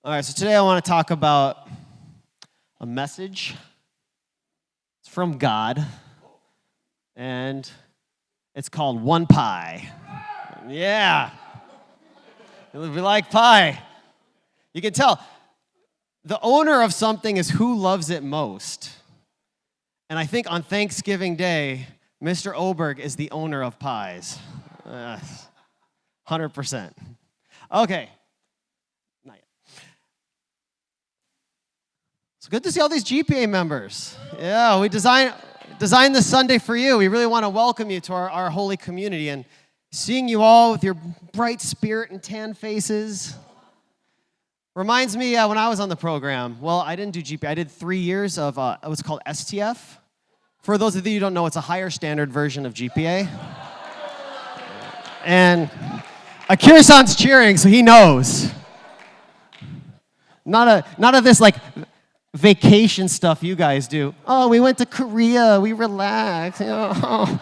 All right, so today I want to talk about a message. It's from God, and it's called One Pie. Yeah. We like pie. You can tell the owner of something is who loves it most. And I think on Thanksgiving Day, Mr. Oberg is the owner of pies. 100%. Okay. Not yet. It's good to see all these GPA members. Yeah, we designed this Sunday for you. We really want to welcome you to our holy community, and seeing you all with your bright spirit and tan faces reminds me when I was on the program. Well, I didn't do GPA. I did 3 years of what's called STF. For those of you who don't know, it's a higher standard version of GPA. And Akira-san's cheering, so he knows. Not of this like vacation stuff you guys do. Oh, we went to Korea, we relaxed. You know.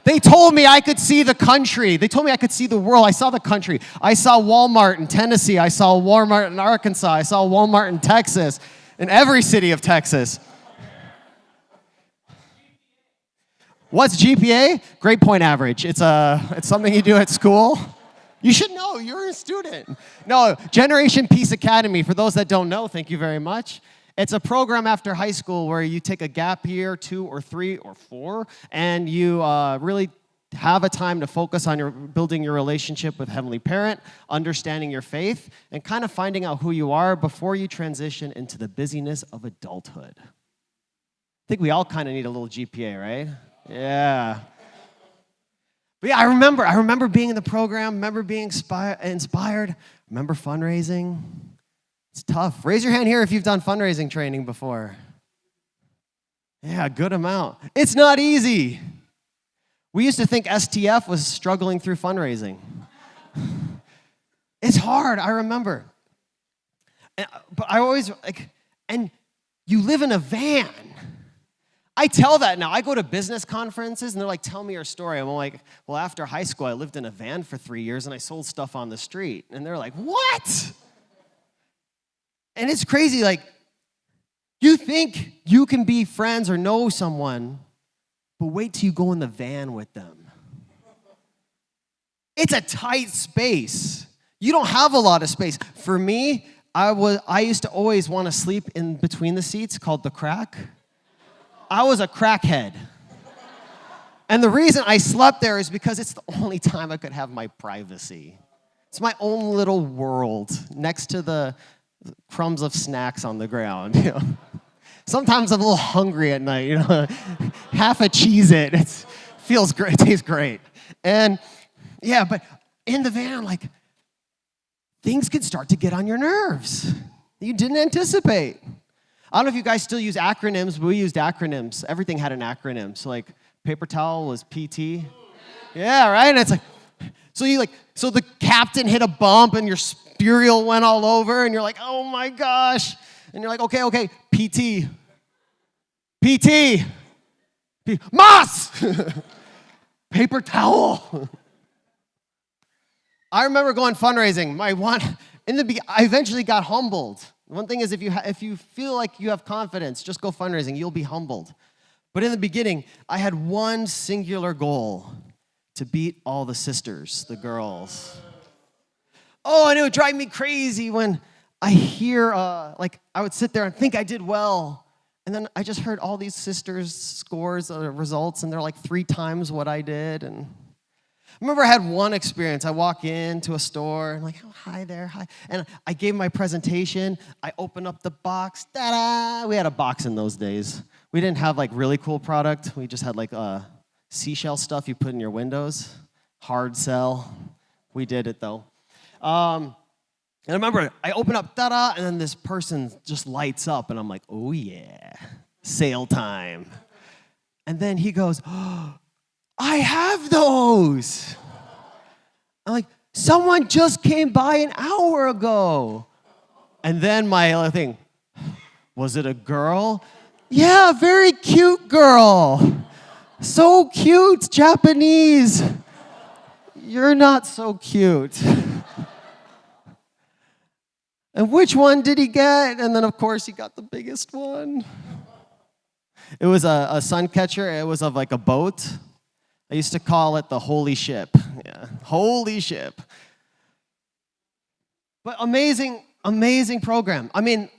They told me I could see the country. They told me I could see the world. I saw the country. I saw Walmart in Tennessee. I saw Walmart in Arkansas. I saw Walmart in Texas, in every city of Texas. What's GPA? Grade point average. It's something you do at school. You should know. You're a student. No, Generation Peace Academy. For those that don't know, thank you very much. It's a program after high school where you take a gap year, 2 or 3 or 4, and you really have a time to focus on building your relationship with Heavenly Parent, understanding your faith, and kind of finding out who you are before you transition into the busyness of adulthood. I think we all kind of need a little GPA, right? Yeah. But yeah, I remember being in the program, remember being inspired, remember fundraising. It's tough. Raise your hand here if you've done fundraising training before. Yeah, a good amount. It's not easy. We used to think STF was struggling through fundraising. It's hard, I remember. But I always, and you live in a van. I tell that now. I go to business conferences, and they're like, tell me your story. I'm like, well, after high school, I lived in a van for 3 years, and I sold stuff on the street. And they're like, what? And it's crazy, like, you think you can be friends or know someone, but wait till you go in the van with them. It's a tight space. You don't have a lot of space. For me, I used to always want to sleep in between the seats, called the crack. I was a crackhead. And the reason I slept there is because it's the only time I could have my privacy. It's my own little world next to the crumbs of snacks on the ground. You know? Sometimes I'm a little hungry at night. You know, half a Cheez-It. It feels great. It tastes great. And yeah, but in the van, like, things could start to get on your nerves that you didn't anticipate. I don't know if you guys still use acronyms, but we used acronyms. Everything had an acronym. So like paper towel was PT. Yeah, right? And it's like, so the captain hit a bump and your Burial went all over, and you're like, oh my gosh. And you're like, okay, PT. Moss! Paper towel. I remember going fundraising. I eventually got humbled. One thing is if you feel like you have confidence, just go fundraising. You'll be humbled. But in the beginning, I had one singular goal: to beat all the sisters, the girls. Oh, and it would drive me crazy when I hear, I would sit there and think I did well. And then I just heard all these sisters' scores, results, and they're like 3 times what I did. And I remember I had one experience. I walk into a store, and I'm like, oh, hi there, hi. And I gave my presentation. I opened up the box. Ta-da! We had a box in those days. We didn't have, like, really cool product. We just had, like, seashell stuff you put in your windows. Hard sell. We did it, though. And I remember I open up, ta-da, and then this person just lights up, and I'm like, oh yeah, sale time. And then he goes, oh, I have those. I'm like, someone just came by an hour ago. And then my other thing, was it a girl? Yeah, very cute girl. So cute, Japanese. You're not so cute. And which one did he get? And then, of course, he got the biggest one. It was a sun catcher. It was of like a boat. I used to call it the holy ship. Yeah, holy ship. But amazing, amazing program. I mean,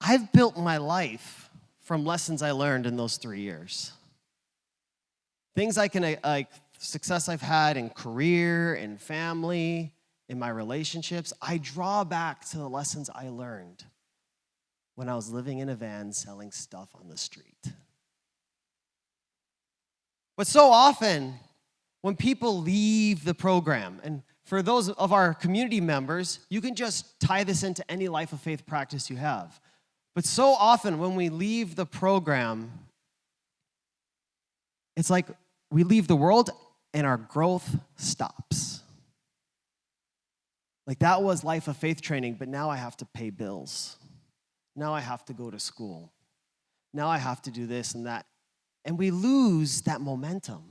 I've built my life from lessons I learned in those 3 years. Things I can, like success I've had in career, in family, in my relationships, I draw back to the lessons I learned when I was living in a van selling stuff on the street. But so often, when people leave the program, and for those of our community members, you can just tie this into any life of faith practice you have. But so often, when we leave the program, it's like we leave the world and our growth stops. Like that was life of faith training, but now I have to pay bills. Now I have to go to school. Now I have to do this and that. And we lose that momentum.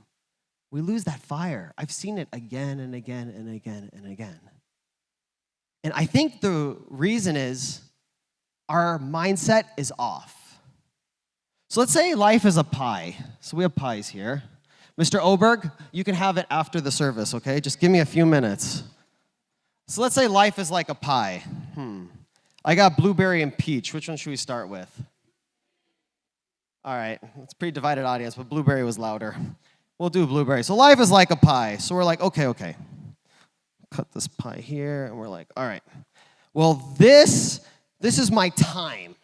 We lose that fire. I've seen it again and again and again and again. And I think the reason is our mindset is off. So let's say life is a pie. So we have pies here. Mr. Oberg, you can have it after the service, okay? Just give me a few minutes. So let's say life is like a pie. I got blueberry and peach. Which one should we start with? All right, it's a pretty divided audience, but blueberry was louder. We'll do blueberry. So life is like a pie. So we're like, okay. Cut this pie here, and we're like, all right. Well, this is my time,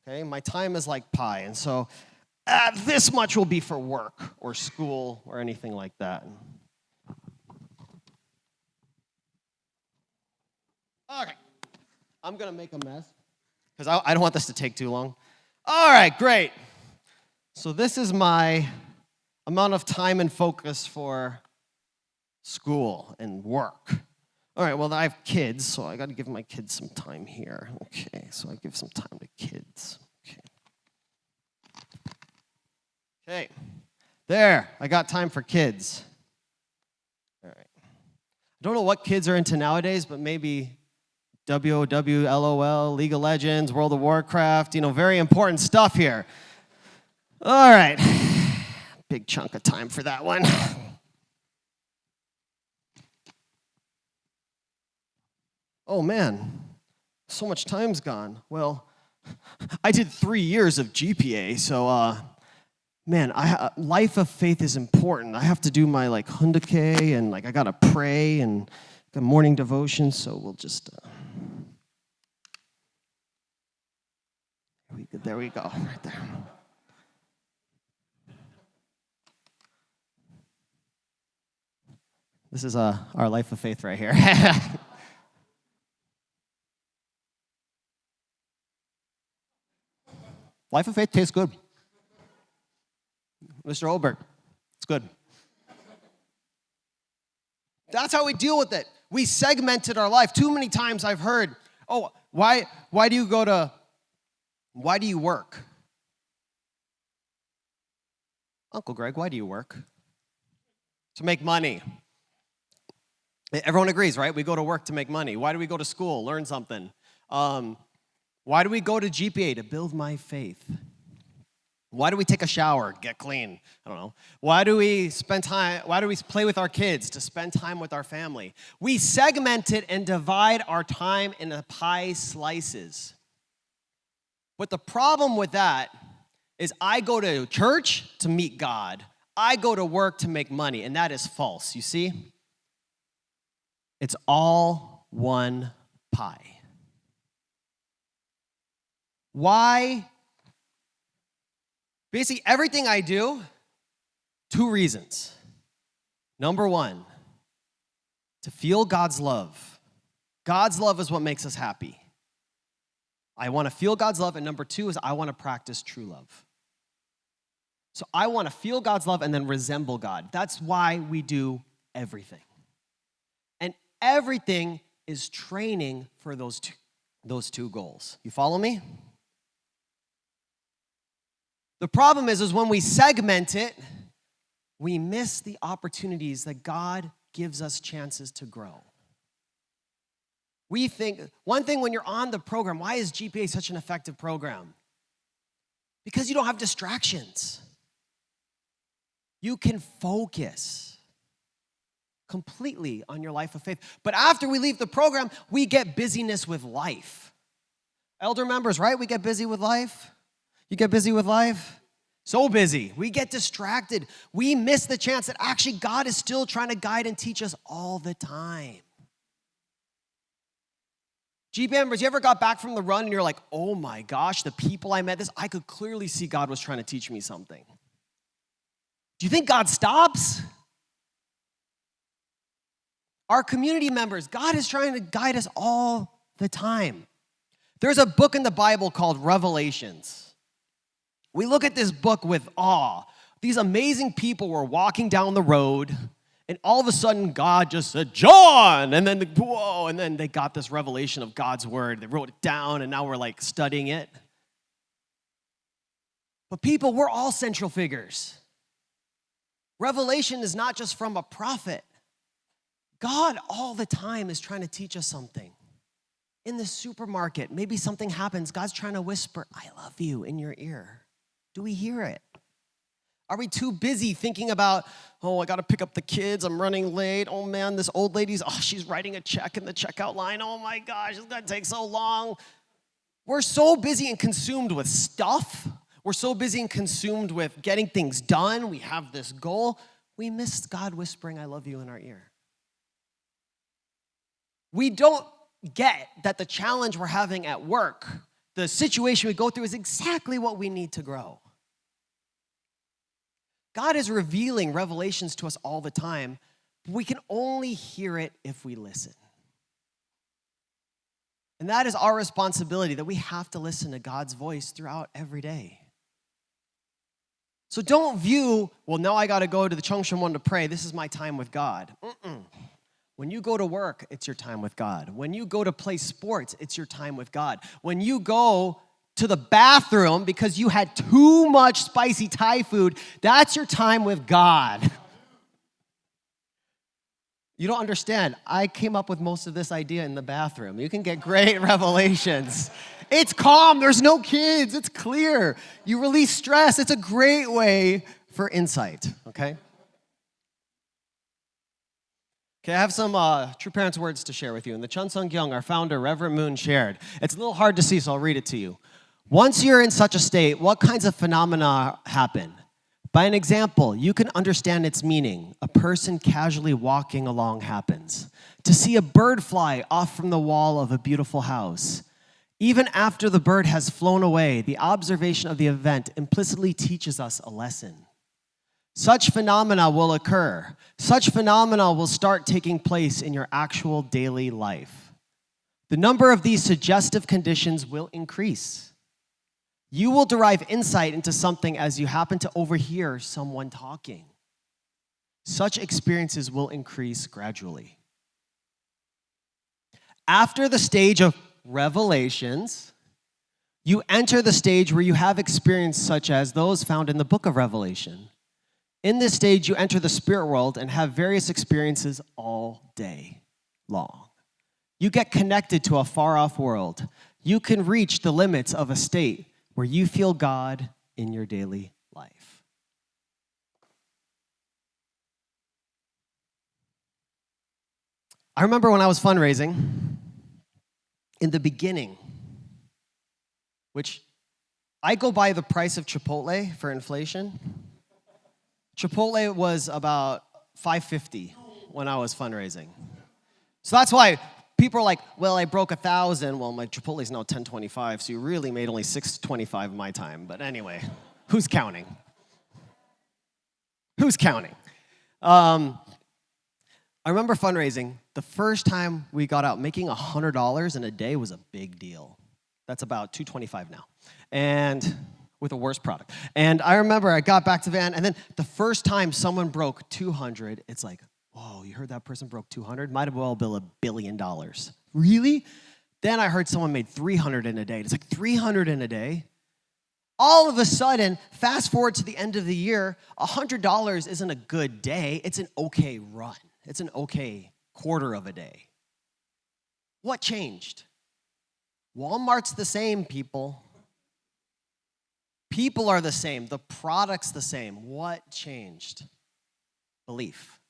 okay? My time is like pie, and so this much will be for work or school or anything like that. Okay, I'm gonna make a mess because I don't want this to take too long. All right, great. So this is my amount of time and focus for school and work. All right, well, I have kids, so I got to give my kids some time here. Okay, so I give some time to kids. Okay, there, I got time for kids. All right. I don't know what kids are into nowadays, but maybe WoW, LOL, League of Legends, World of Warcraft, very important stuff here. All right, big chunk of time for that one. Oh man, so much time's gone. Well, I did 3 years of GPA, so man, life of faith is important. I have to do my hundake and I gotta pray and got morning devotion. So we'll just there we go, right there. This is our life of faith right here. Life of faith tastes good. Mr. Oberg, it's good. That's how we deal with it. We segmented our life. Too many times I've heard, oh, why do you work? Uncle Greg, why do you work? To make money. Everyone agrees, right? We go to work to make money. Why do we go to school? Learn something. Why do we go to GPA? To build my faith. Why do we take a shower? Get clean. I don't know. Why do we spend time? Why do we play with our kids? To spend time with our family. We segment it and divide our time into pie slices. But the problem with that is I go to church to meet God. I go to work to make money, and that is false, you see? It's all one pie. Why? Basically, everything I do, 2 reasons. Number 1, to feel God's love. God's love is what makes us happy. I want to feel God's love, and number 2 is I want to practice true love. So I want to feel God's love and then resemble God. That's why we do everything. And everything is training for those two goals. You follow me? The problem is when we segment it, we miss the opportunities that God gives us chances to grow. One thing when you're on the program, why is GPA such an effective program? Because you don't have distractions. You can focus completely on your life of faith. But after we leave the program, we get busyness with life. Elder members, right? We get busy with life. You get busy with life? So busy. We get distracted. We miss the chance that actually God is still trying to guide and teach us all the time. GP members, you ever got back from the run and you're like, oh my gosh, the people I met, I could clearly see God was trying to teach me something. Do you think God stops? Our community members, God is trying to guide us all the time. There's a book in the Bible called Revelations. We look at this book with awe. These amazing people were walking down the road, and all of a sudden, God just said, John! And then, whoa, and then they got this revelation of God's word. They wrote it down, and now we're like studying it. But people, we're all central figures. Revelation is not just from a prophet. God all the time is trying to teach us something. In the supermarket, maybe something happens. God's trying to whisper, I love you, in your ear. Do we hear it? Are we too busy thinking about, oh, I got to pick up the kids. I'm running late. Oh, man, this old lady's, she's writing a check in the checkout line. Oh, my gosh, it's going to take so long. We're so busy and consumed with stuff. We're so busy and consumed with getting things done. We have this goal. We miss God whispering, I love you, in our ear. We don't get that the challenge we're having at work, the situation we go through, is exactly what we need to grow. God is revealing revelations to us all the time, but we can only hear it if we listen. And that is our responsibility, that we have to listen to God's voice throughout every day. So don't view, well, now I got to go to the Cheongshan one to pray. This is my time with God. When you go to work, it's your time with God. When you go to play sports, it's your time with God. When you go to the bathroom because you had too much spicy Thai food, that's your time with God. You don't understand. I came up with most of this idea in the bathroom. You can get great revelations. It's calm. There's no kids. It's clear. You release stress. It's a great way for insight, okay? Okay, I have some True Parents words to share with you. And the Chun Sung Kyung, our founder, Reverend Moon, shared. It's a little hard to see, so I'll read it to you. Once you're in such a state, what kinds of phenomena happen? By an example, you can understand its meaning. A person casually walking along happens. To see a bird fly off from the wall of a beautiful house. Even after the bird has flown away, the observation of the event implicitly teaches us a lesson. Such phenomena will occur. Such phenomena will start taking place in your actual daily life. The number of these suggestive conditions will increase. You will derive insight into something as you happen to overhear someone talking. Such experiences will increase gradually. After the stage of revelations, you enter the stage where you have experience such as those found in the book of Revelation. In this stage, you enter the spirit world and have various experiences all day long. You get connected to a far-off world. You can reach the limits of a state where you feel God in your daily life. I remember when I was fundraising, in the beginning, which I go by the price of Chipotle for inflation. Chipotle was about $5.50 when I was fundraising. So that's why people are like, well, I broke 1,000. Well, my Chipotle's now $10.25, so you really made only $6.25 my time. But anyway, who's counting? Who's counting? I remember fundraising. The first time we got out, making $100 in a day was a big deal. That's about $2.25 now. And with a worse product. And I remember I got back to the van, and then the first time someone broke 200, it's like, whoa, you heard that person broke 200? Might have well been $1 billion. Really? Then I heard someone made 300 in a day. It's like 300 in a day? All of a sudden, fast forward to the end of the year, $100 isn't a good day. It's an okay run. It's an okay quarter of a day. What changed? Walmart's the same, people. People are the same. The product's the same. What changed? Belief.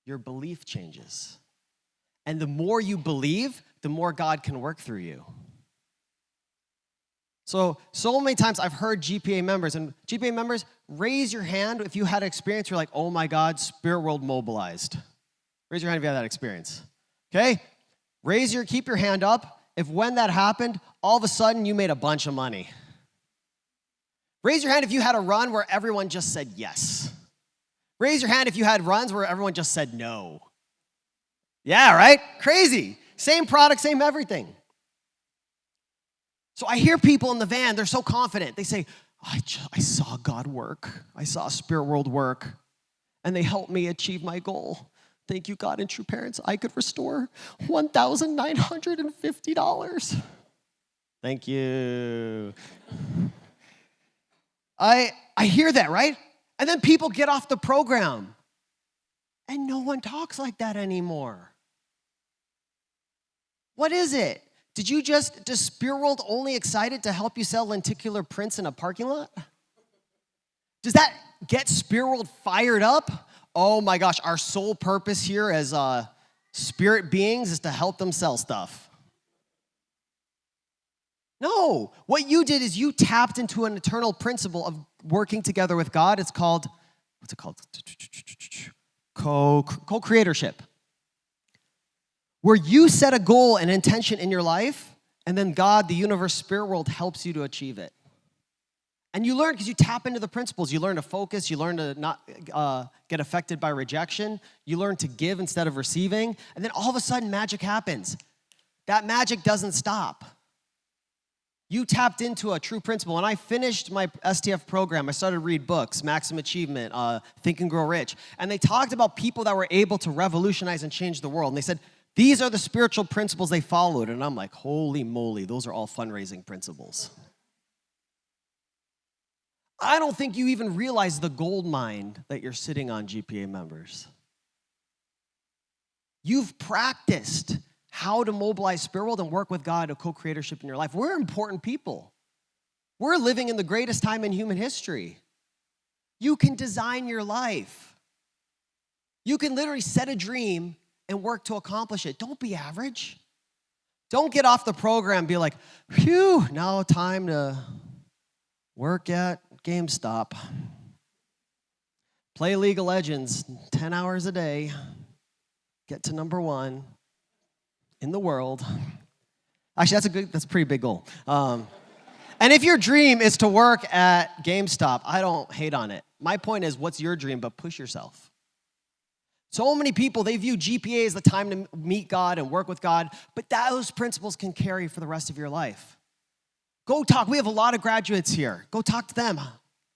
Your belief changes. And the more you believe, the more God can work through you. So many times I've heard GPA members, and GPA members, raise your hand if you had an experience, you're like, oh my God, spirit world mobilized. Raise your hand if you had that experience. Okay? Keep your hand up if when that happened, all of a sudden you made a bunch of money. Raise your hand if you had a run where everyone just said yes. Raise your hand if you had runs where everyone just said no. Yeah, right? Crazy. Same product, same everything. So I hear people in the van, they're so confident. They say, I saw God work. I saw spirit world work. And they helped me achieve my goal. Thank you, God and true parents. I could restore $1,950. Thank you. I hear that, right? And then people get off the program. And no one talks like that anymore. What is it? Does Spirit World only excited to help you sell lenticular prints in a parking lot? Does that get Spirit World fired up? Oh my gosh, our sole purpose here as spirit beings is to help them sell stuff. No, what you did is you tapped into an eternal principle of working together with God. It's called, what's it called? Co-creatorship. Where you set a goal and intention in your life, and then God, the universe, spirit world helps you to achieve it. And you learn because you tap into the principles. You learn to focus. You learn to not get affected by rejection. You learn to give instead of receiving. And then all of a sudden, magic happens. That magic doesn't stop. You tapped into a true principle. When I finished my STF program, I started to read books, Maximum Achievement, Think and Grow Rich. And they talked about people that were able to revolutionize and change the world. And they said, these are the spiritual principles they followed. And I'm like, holy moly, those are all fundraising principles. I don't think you even realize the gold mine that you're sitting on, GPA members. You've practiced how to mobilize spirit world and work with God to co-creatorship in your life. We're important people. We're living in the greatest time in human history. You can design your life. You can literally set a dream and work to accomplish it. Don't be average. Don't get off the program and be like, phew, now time to work at GameStop. Play League of Legends 10 hours a day. Get to number 1 in the world. Actually, that's a pretty big goal. And if your dream is to work at GameStop, I don't hate on it. My point is, what's your dream? But push yourself. So many people, they view GPA as the time to meet God and work with God, but those principles can carry for the rest of your life. Go talk. We have a lot of graduates here. Go talk to them.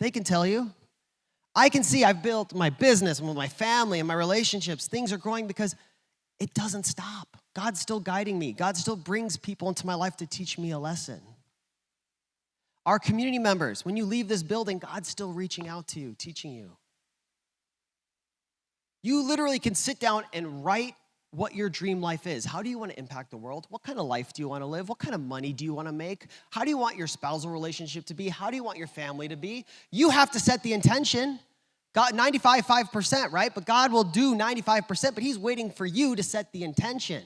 They can tell you. I can see I've built my business and with my family and my relationships. Things are growing because it doesn't stop. God's still guiding me. God still brings people into my life to teach me a lesson. Our community members, when you leave this building, God's still reaching out to you, teaching you. You literally can sit down and write what your dream life is. How do you want to impact the world? What kind of life do you want to live? What kind of money do you want to make? How do you want your spousal relationship to be? How do you want your family to be? You have to set the intention. God, 95%, right? But God will do 95%, but he's waiting for you to set the intention.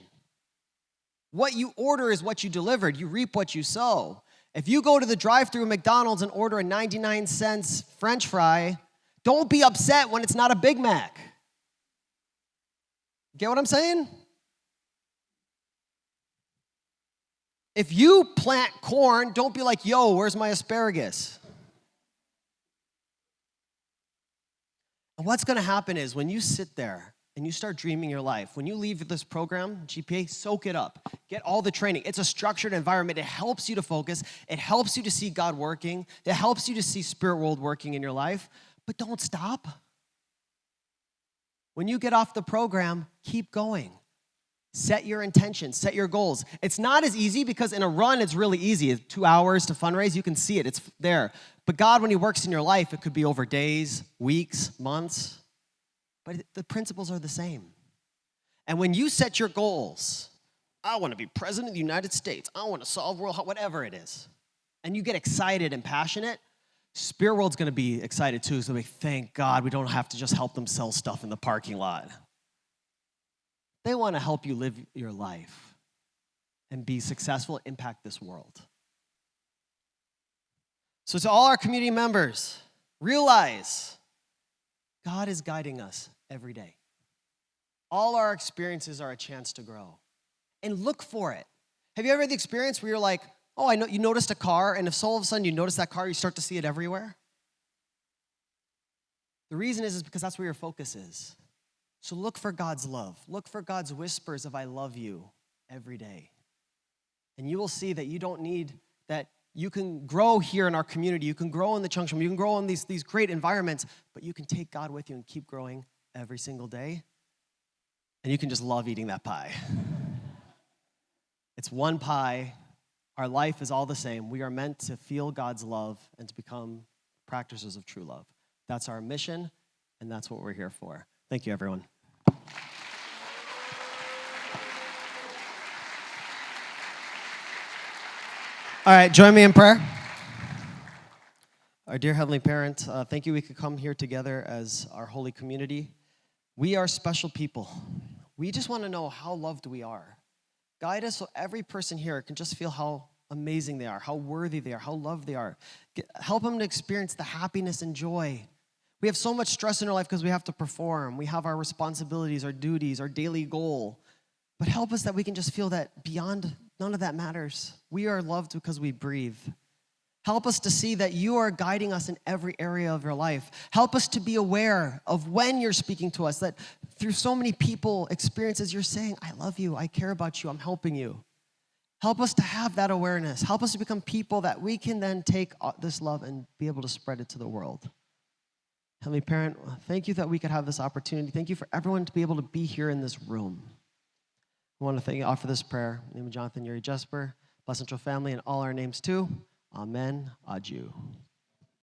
What you order is what you delivered. You reap what you sow. If you go to the drive-thru at McDonald's and order a 99-cent French fry, don't be upset when it's not a Big Mac. Get what I'm saying? If you plant corn, don't be like, yo, where's my asparagus? And what's going to happen is when you sit there and you start dreaming your life, when you leave this program, GPA, soak it up. Get all the training. It's a structured environment. It helps you to focus. It helps you to see God working. It helps you to see spirit world working in your life. But don't stop. When you get off the program, keep going. Set your intentions, set your goals. It's not as easy because in a run, it's really easy. It's 2 hours to fundraise. You can see it. It's there. But God, when he works in your life, it could be over days, weeks, months. But the principles are the same. And when you set your goals, I want to be president of the United States, I want to solve world, whatever it is, and you get excited and passionate, spirit world's going to be excited too. So thank God we don't have to just help them sell stuff in the parking lot. They want to help you live your life and be successful, impact this world. So to all our community members, realize God is guiding us every day. All our experiences are a chance to grow. And look for it. Have you ever had the experience where you're like, oh, I know you noticed a car, and if all of a sudden you notice that car, you start to see it everywhere? The reason is because that's where your focus is. So look for God's love. Look for God's whispers of I love you every day. And you will see that you don't need that. You can grow here in our community. You can grow in the Junction. You can grow in these great environments, but you can take God with you and keep growing every single day. And you can just love eating that pie. It's one pie. Our life is all the same. We are meant to feel God's love and to become practitioners of true love. That's our mission, and that's what we're here for. Thank you, everyone. All right, join me in prayer. Our dear Heavenly Parent, thank you we could come here together as our holy community. We are special people. We just want to know how loved we are. Guide us so every person here can just feel how amazing they are, how worthy they are, how loved they are. Help them to experience the happiness and joy. We have so much stress in our life because we have to perform. We have our responsibilities, our duties, our daily goal. But help us that we can just feel that beyond, none of that matters. We are loved because we breathe. Help us to see that you are guiding us in every area of your life. Help us to be aware of when you're speaking to us, that through so many people, experiences, you're saying, I love you, I care about you, I'm helping you. Help us to have that awareness. Help us to become people that we can then take this love and be able to spread it to the world. Heavenly Parent, thank you that we could have this opportunity. Thank you for everyone to be able to be here in this room. I want to thank you, offer this prayer. In the name of Jonathan, Yuri, Jesper, Blessed Central family, and all our names too. Amen. Adieu.